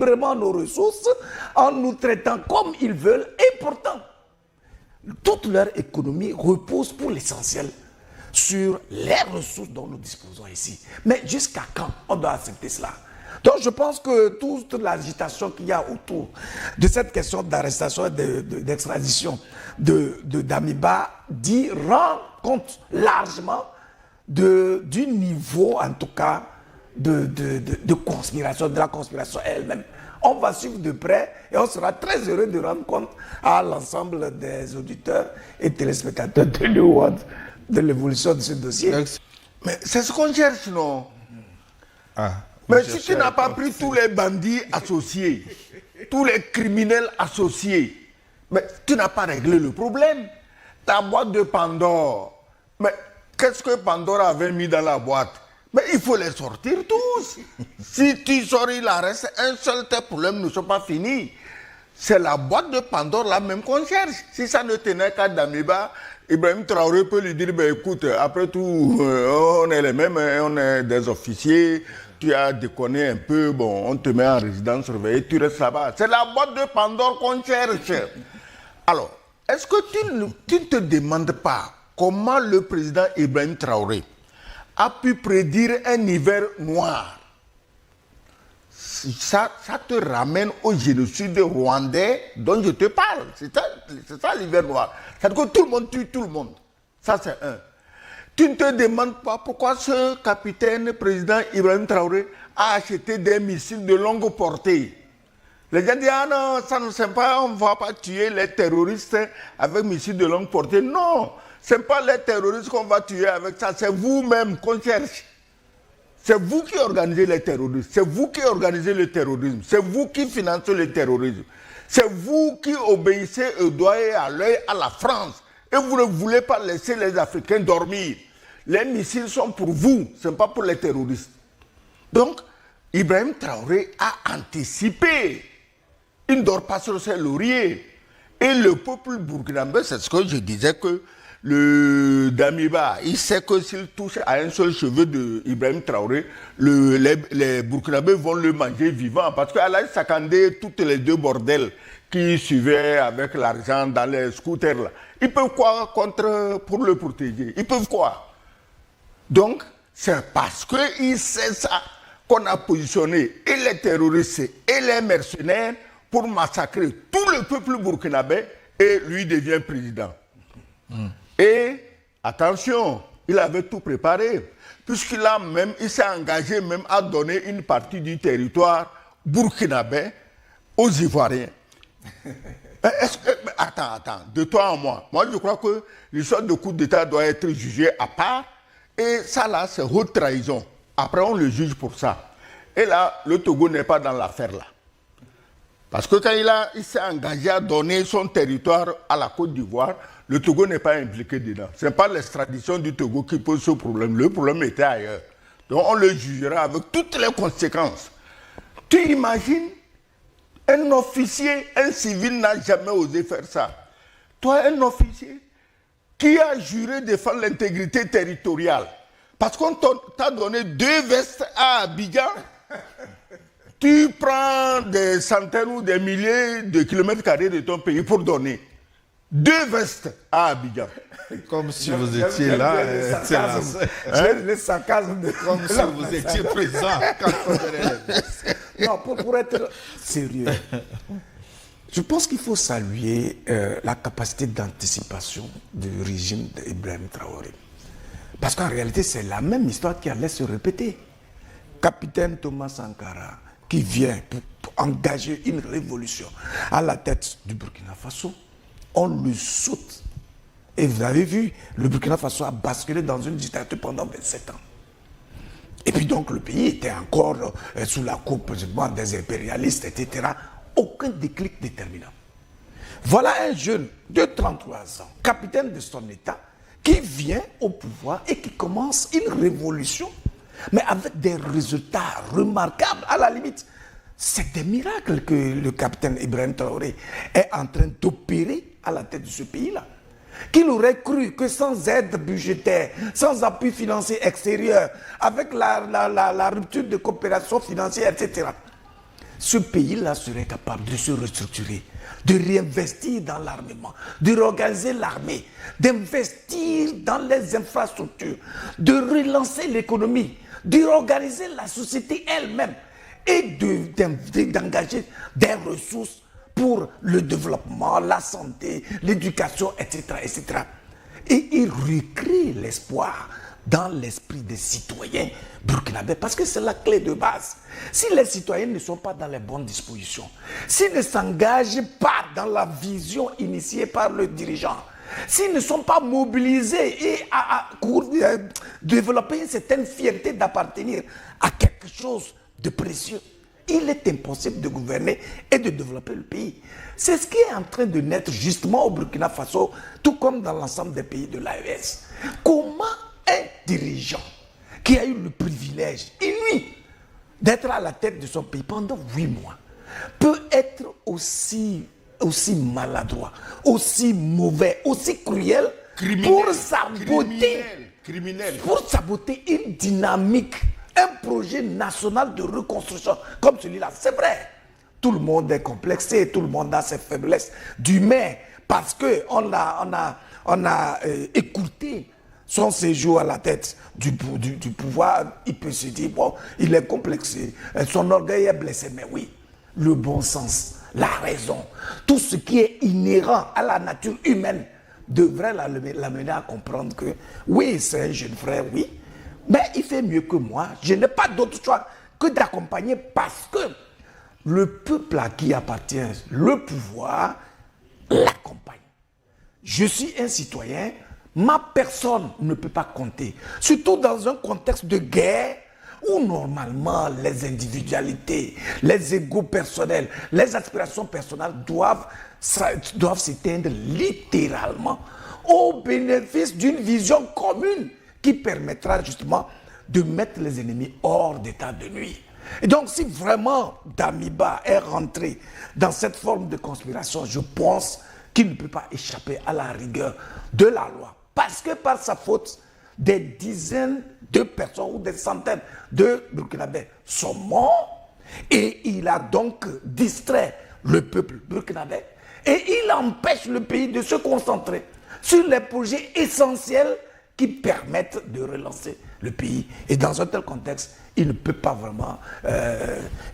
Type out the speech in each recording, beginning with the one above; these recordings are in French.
vraiment nos ressources en nous traitant comme ils veulent et pourtant, toute leur économie repose pour l'essentiel sur les ressources dont nous disposons ici. Mais jusqu'à quand on doit accepter cela? Donc je pense que toute l'agitation qu'il y a autour de cette question d'arrestation et d'extradition de Damiba rend compte largement du niveau, en tout cas, de conspiration, de la conspiration elle-même. On va suivre de près et on sera très heureux de rendre compte à l'ensemble des auditeurs et téléspectateurs de New World de l'évolution de ce dossier. Mais c'est ce qu'on cherche, non? Mais si tu n'as pas pris tous les bandits associés, tous les criminels associés, mais tu n'as pas réglé le problème. Ta boîte de Pandore, mais qu'est-ce que Pandore avait mis dans la boîte? Mais il faut les sortir tous. Si tu sors, il en reste un seul, tes problèmes ne sont pas finis. C'est la boîte de Pandore là même qu'on cherche. Si ça ne tenait qu'à Damiba, Ibrahim Traoré peut lui dire, ben, écoute, après tout, on est les mêmes, on est des officiers, tu as déconné un peu, bon, on te met en résidence surveillée, tu restes là-bas. C'est la boîte de Pandore qu'on cherche. Alors, est-ce que tu ne te demandes pas comment le président Ibrahim Traoré a pu prédire un hiver noir? Ça te ramène au génocide rwandais dont je te parle. C'est ça l'hiver noir. C'est-à-dire que tout le monde tue tout le monde. Ça, c'est un. Tu ne te demandes pas pourquoi ce capitaine, président Ibrahim Traoré, a acheté des missiles de longue portée. Les gens disent, ah non, ça ne sert pas, on ne va pas tuer les terroristes avec missiles de longue portée. Non, ce n'est pas les terroristes qu'on va tuer avec ça, c'est vous-même qu'on cherche. C'est vous qui organisez les terroristes, c'est vous qui organisez le terrorisme, c'est vous qui financez le terrorisme, c'est vous qui obéissez au doigt et à l'œil à la France. Et vous ne voulez pas laisser les Africains dormir. Les missiles sont pour vous, ce n'est pas pour les terroristes. Donc, Ibrahim Traoré a anticipé. Il ne dort pas sur ses lauriers. Et le peuple burkinabé, c'est ce que je disais que le Damiba, il sait que s'il touche à un seul cheveu d'Ibrahim Traoré, les Burkinabés vont le manger vivant. Parce qu'à l'âge Sakandé, toutes les deux bordels qui suivaient avec l'argent dans les scooters, là, ils peuvent quoi pour le protéger? Ils peuvent quoi? Donc, c'est parce qu'il sait ça qu'on a positionné et les terroristes et les mercenaires pour massacrer tout le peuple burkinabé et lui devient président. Et attention, il avait tout préparé, puisqu'il s'est engagé même à donner une partie du territoire burkinabé aux Ivoiriens. Attends, de toi à moi je crois que l'histoire de coup d'État doit être jugée à part, et ça là, c'est haute trahison. Après, on le juge pour ça. Et là, le Togo n'est pas dans l'affaire là. Parce que quand il s'est engagé à donner son territoire à la Côte d'Ivoire, le Togo n'est pas impliqué dedans. Ce n'est pas l'extradition du Togo qui pose ce problème. Le problème était ailleurs. Donc on le jugera avec toutes les conséquences. Tu imagines, un officier, un civil n'a jamais osé faire ça. Toi, un officier qui a juré défendre l'intégrité territoriale, parce qu'on t'a donné 2 vestes à Abidjan, tu prends des centaines ou des milliers de kilomètres carrés de ton pays pour donner 2 vestes à Abidjan. Comme si vous étiez là. Le sarcasme de comme si vous étiez présent quand on donnait les vestes. Non, pour être sérieux, je pense qu'il faut saluer la capacité d'anticipation du régime d'Ibrahim Traoré. Parce qu'en réalité, c'est la même histoire qui allait se répéter. Capitaine Thomas Sankara, qui vient pour engager une révolution à la tête du Burkina Faso, on le saute. Et vous avez vu, le Burkina Faso a basculé dans une dictature pendant 27 ans. Et puis donc le pays était encore sous la coupe des impérialistes, etc. Aucun déclic déterminant. Voilà un jeune de 33 ans, capitaine de son État, qui vient au pouvoir et qui commence une révolution, mais avec des résultats remarquables. À la limite, c'est un miracle que le capitaine Ibrahim Traoré est en train d'opérer à la tête de ce pays-là. Qu'il aurait cru que sans aide budgétaire, sans appui financier extérieur, avec la rupture de coopération financière, etc., ce pays-là serait capable de se restructurer, de réinvestir dans l'armement, de réorganiser l'armée, d'investir dans les infrastructures, de relancer l'économie, de réorganiser la société elle-même et d'engager des ressources pour le développement, la santé, l'éducation, etc., etc. Et il recrée l'espoir dans l'esprit des citoyens burkinabés, parce que c'est la clé de base. Si les citoyens ne sont pas dans les bonnes dispositions, s'ils ne s'engagent pas dans la vision initiée par le dirigeant, s'ils ne sont pas mobilisés et à développer une certaine fierté d'appartenir à quelque chose de précieux, il est impossible de gouverner et de développer le pays. C'est ce qui est en train de naître justement au Burkina Faso, tout comme dans l'ensemble des pays de l'AES. Comment un dirigeant qui a eu le privilège, inouï, d'être à la tête de son pays pendant 8 mois, peut être aussi maladroit, aussi mauvais, aussi cruel, pour saboter une dynamique, un projet national de reconstruction comme celui-là. C'est vrai, tout le monde est complexé, tout le monde a ses faiblesses d'humain, parce qu'on a écouté son séjour à la tête du pouvoir. Il peut se dire, bon, il est complexé, son orgueil est blessé, mais oui, le bon sens, la raison, tout ce qui est inhérent à la nature humaine devrait l'amener à comprendre que, oui, c'est un jeune frère, oui, mais il fait mieux que moi. Je n'ai pas d'autre choix que d'accompagner, parce que le peuple à qui appartient le pouvoir l'accompagne. Je suis un citoyen, ma personne ne peut pas compter, surtout dans un contexte de guerre où normalement les individualités, les égos personnels, les aspirations personnelles doivent s'éteindre littéralement au bénéfice d'une vision commune qui permettra justement de mettre les ennemis hors d'état de nuire. Et donc si vraiment Damiba est rentré dans cette forme de conspiration, je pense qu'il ne peut pas échapper à la rigueur de la loi. Parce que par sa faute, des dizaines de personnes ou des centaines de Burkinabés sont morts, et il a donc distrait le peuple burkinabé et il empêche le pays de se concentrer sur les projets essentiels qui permettent de relancer le pays. Et dans un tel contexte, il ne peut pas vraiment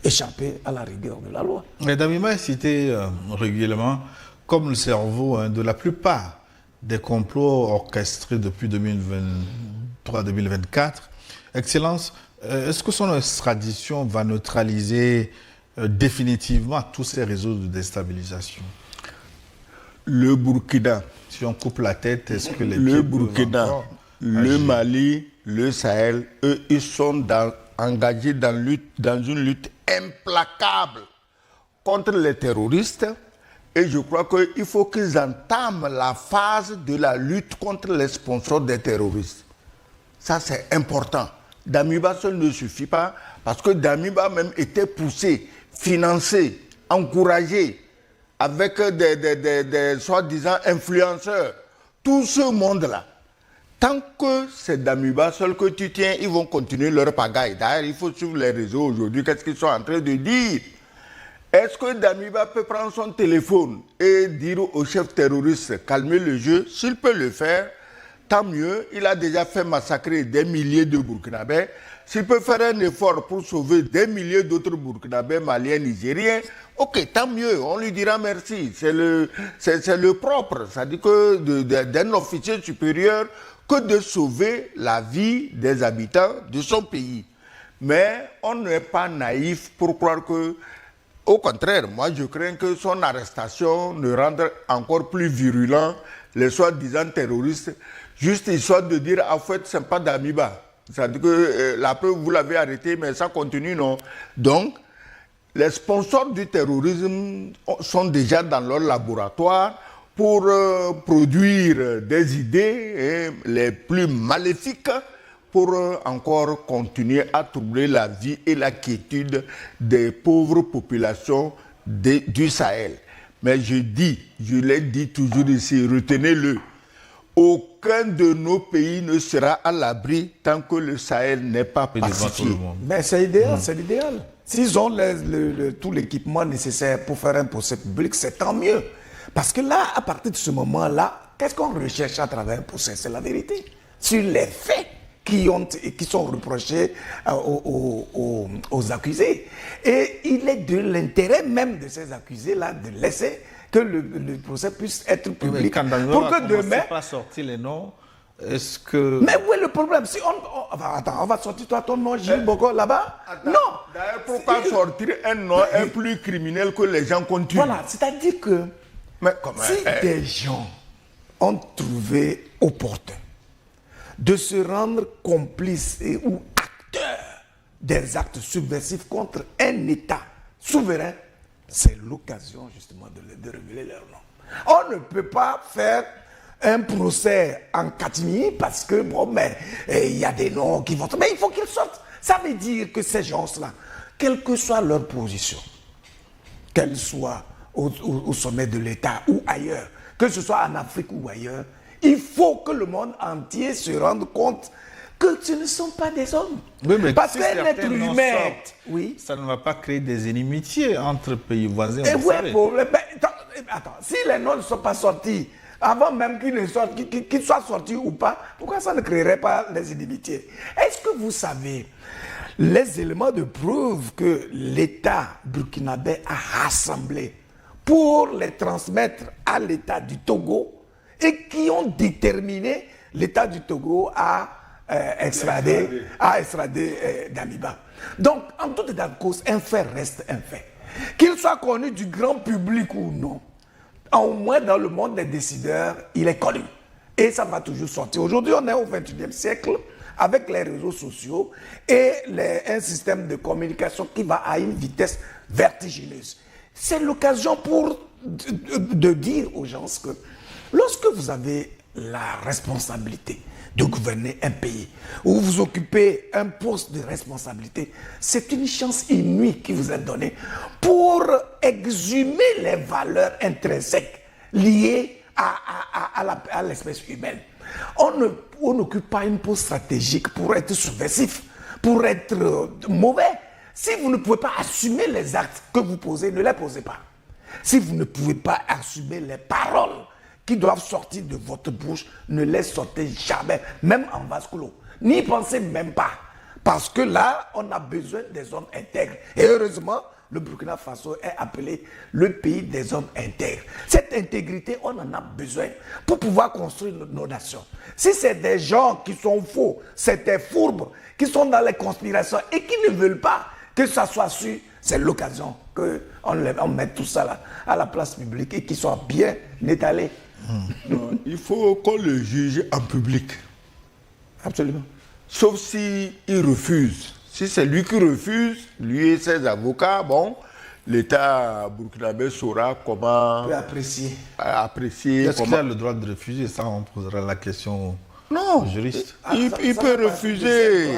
échapper à la rigueur de la loi. Mais Damiba est cité régulièrement comme le cerveau de la plupart des complots orchestrés depuis 2023-2024. Excellence, est-ce que son extradition va neutraliser définitivement tous ces réseaux de déstabilisation? Le Burkina, si on coupe la tête, est-ce que les le Burkina, le Mali, le Sahel, eux, ils sont engagés dans une lutte implacable contre les terroristes. Et je crois qu'il faut qu'ils entament la phase de la lutte contre les sponsors des terroristes. Ça, c'est important. Damiba seul ne suffit pas, parce que Damiba même était poussé, financé, encouragé, avec des soi-disant influenceurs. Tout ce monde-là. Tant que c'est Damiba seul que tu tiens, ils vont continuer leur pagaille. D'ailleurs, il faut suivre les réseaux aujourd'hui. Qu'est-ce qu'ils sont en train de dire? Est-ce que Damiba peut prendre son téléphone et dire au chef terroriste, calmer le jeu? S'il peut le faire, tant mieux. Il a déjà fait massacrer des milliers de Burkinabés. S'il peut faire un effort pour sauver des milliers d'autres Burkinabés, Maliens, Nigériens, ok, tant mieux, on lui dira merci. C'est le propre, c'est-à-dire que d'un officier supérieur, que de sauver la vie des habitants de son pays. Mais on n'est pas naïf pour croire que, au contraire, moi je crains que son arrestation ne rende encore plus virulent les soi-disant terroristes, juste histoire de dire, en fait, ce n'est pas Damiba. C'est-à-dire que la preuve, vous l'avez arrêté, mais ça continue, non? Donc, les sponsors du terrorisme sont déjà dans leur laboratoire pour produire des idées les plus maléfiques pour encore continuer à troubler la vie et la quiétude des pauvres populations du Sahel. Mais je l'ai dit toujours ici, retenez-le, aucun de nos pays ne sera à l'abri tant que le Sahel n'est pas pacifié. Mais c'est idéal, c'est l'idéal. S'ils ont tout l'équipement nécessaire pour faire un procès public, c'est tant mieux. Parce que là, à partir de ce moment-là, qu'est-ce qu'on recherche à travers un procès? C'est la vérité. Sur les faits qui sont reprochés aux accusés. Et il est de l'intérêt même de ces accusés-là de laisser que le procès puisse être public. Pour que demain... pas sortir les noms, est-ce que... Mais où est le problème? Si on va sortir toi ton nom, Gilles Boko, là-bas? Non. D'ailleurs, pourquoi sortir un nom est plus criminel que les gens continuent? Voilà, c'est-à-dire que si des gens ont trouvé opportun de se rendre complices ou acteurs des actes subversifs contre un État souverain, c'est l'occasion justement de révéler leur nom. On ne peut pas faire un procès en catimini parce que, il y a des noms qui vont... Mais il faut qu'ils sortent. Ça veut dire que ces gens-là, quelle que soit leur position, qu'elle soit au sommet de l'État ou ailleurs, que ce soit en Afrique ou ailleurs, il faut que le monde entier se rende compte que ce ne sont pas des hommes. Oui, mais parce si qu'un être humain, ça ne va pas créer des inimitiés entre pays voisins. Attends, si les noms ne sont pas sortis, avant même qu'ils soient sortis ou pas, pourquoi ça ne créerait pas les inimitiés? Est-ce que vous savez les éléments de preuve que l'État burkinabé a rassemblés pour les transmettre à l'État du Togo et qui ont déterminé l'État du Togo à extrader Damiba. Donc, en tout état de cause, un fait reste un fait. Qu'il soit connu du grand public ou non, au moins dans le monde des décideurs, il est connu. Et ça va toujours sortir. Aujourd'hui, on est au XXIe siècle avec les réseaux sociaux et un système de communication qui va à une vitesse vertigineuse. C'est l'occasion de dire aux gens que lorsque vous avez la responsabilité de gouverner un pays, ou vous occupez un poste de responsabilité, c'est une chance inouïe qui vous est donnée pour exhumer les valeurs intrinsèques liées à l'espèce humaine. On n'occupe pas une poste stratégique pour être subversif, pour être mauvais. Si vous ne pouvez pas assumer les actes que vous posez, ne les posez pas. Si vous ne pouvez pas assumer les paroles qui doivent sortir de votre bouche, ne les sortez jamais, même en vase clos. N'y pensez même pas. Parce que là, on a besoin des hommes intègres. Et heureusement, le Burkina Faso est appelé le pays des hommes intègres. Cette intégrité, on en a besoin pour pouvoir construire nos nations. Si c'est des gens qui sont faux, c'est des fourbes, qui sont dans les conspirations et qui ne veulent pas que ça soit su, c'est l'occasion qu'on mette tout ça là, à la place publique et qu'il soit bien étalé. Non, il faut qu'on le juge en public. Absolument. Sauf s'il refuse. Si c'est lui qui refuse, lui et ses avocats, l'État burkinabé saura comment apprécier. Est-ce qu'il a le droit de refuser? Ça, on posera la question aux juristes. Il peut refuser.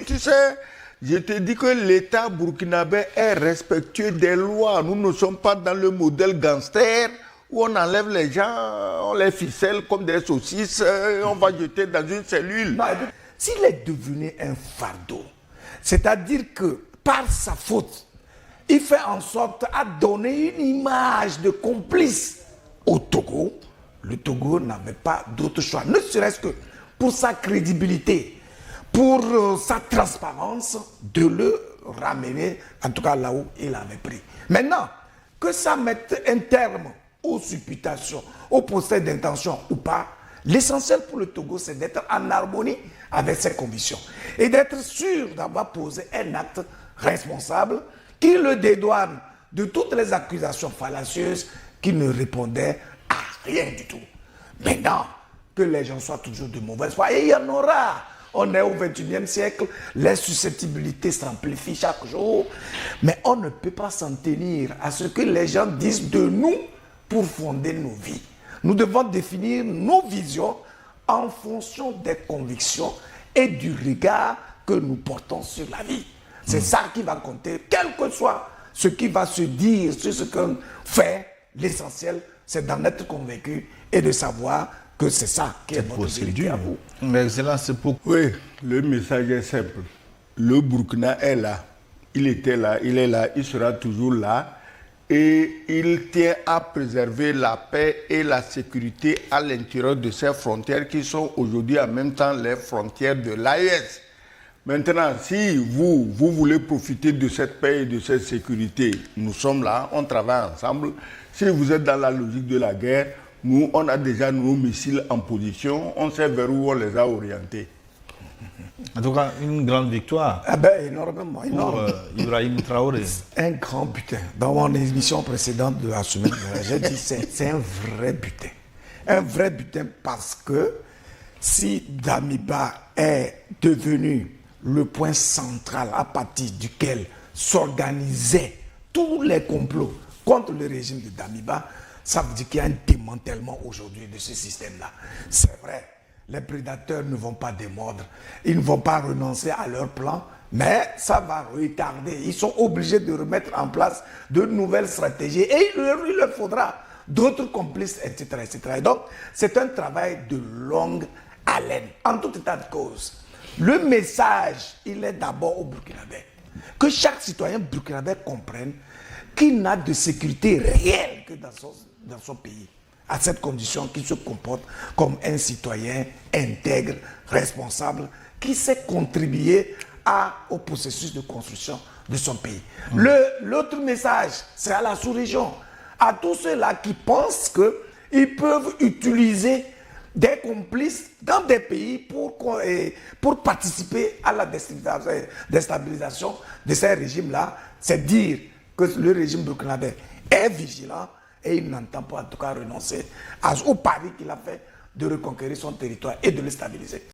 Tu sais, je te dis que l'État burkinabé est respectueux des lois. Nous ne sommes pas dans le modèle gangster où on enlève les gens, on les ficelle comme des saucisses, on va jeter dans une cellule. Non, s'il est devenu un fardeau, c'est-à-dire que par sa faute, il fait en sorte à donner une image de complice au Togo. Le Togo n'avait pas d'autre choix, ne serait-ce que pour sa crédibilité, pour sa transparence, de le ramener, en tout cas là où il avait pris. Maintenant, que ça mette un terme aux supputations, au procès d'intention ou pas, l'essentiel pour le Togo, c'est d'être en harmonie avec ses convictions et d'être sûr d'avoir posé un acte responsable qui le dédouane de toutes les accusations fallacieuses qui ne répondaient à rien du tout. Maintenant, que les gens soient toujours de mauvaise foi, et il y en aura. On est au XXIe siècle, les susceptibilités s'amplifient chaque jour, mais on ne peut pas s'en tenir à ce que les gens disent de nous pour fonder nos vies. Nous devons définir nos visions en fonction des convictions et du regard que nous portons sur la vie. C'est ça qui va compter, quel que soit ce qui va se dire sur ce qu'on fait. L'essentiel, c'est d'en être convaincu et de savoir que c'est ça qui est votre vérité à vous. Mais excellence, c'est pour... Oui, le message est simple. Le Burkina est là Il était là, il est là, il sera toujours là. Et il tient à préserver la paix et la sécurité à l'intérieur de ces frontières qui sont aujourd'hui en même temps les frontières de l'AES. Maintenant, si vous voulez profiter de cette paix et de cette sécurité, nous sommes là, on travaille ensemble. Si vous êtes dans la logique de la guerre, nous, on a déjà nos missiles en position, on sait vers où on les a orientés. En tout cas, une grande victoire Ah ben, énormément, énorme. pour Ibrahim Traoré. Un grand butin. Dans mon émission précédente de la semaine, j'ai dit c'est un vrai butin. Un vrai butin parce que si Damiba est devenu le point central à partir duquel s'organisaient tous les complots contre le régime de Damiba, ça veut dire qu'il y a un démantèlement aujourd'hui de ce système-là. C'est vrai. Les prédateurs ne vont pas démordre, ils ne vont pas renoncer à leur plan, mais ça va retarder. Ils sont obligés de remettre en place de nouvelles stratégies et il leur faudra d'autres complices, etc., etc. Et donc, c'est un travail de longue haleine, en tout état de cause. Le message, il est d'abord au Burkinabé. Que chaque citoyen burkinabé comprenne qu'il n'a de sécurité réelle que dans son pays. À cette condition qu'il se comporte comme un citoyen intègre, responsable, qui sait contribuer au processus de construction de son pays. L'autre message, c'est à la sous-région, à tous ceux-là qui pensent qu'ils peuvent utiliser des complices dans des pays pour participer à la déstabilisation de ces régimes-là. C'est dire que le régime burkinabé est vigilant et il n'entend pas en tout cas renoncer au pari qu'il a fait de reconquérir son territoire et de le stabiliser.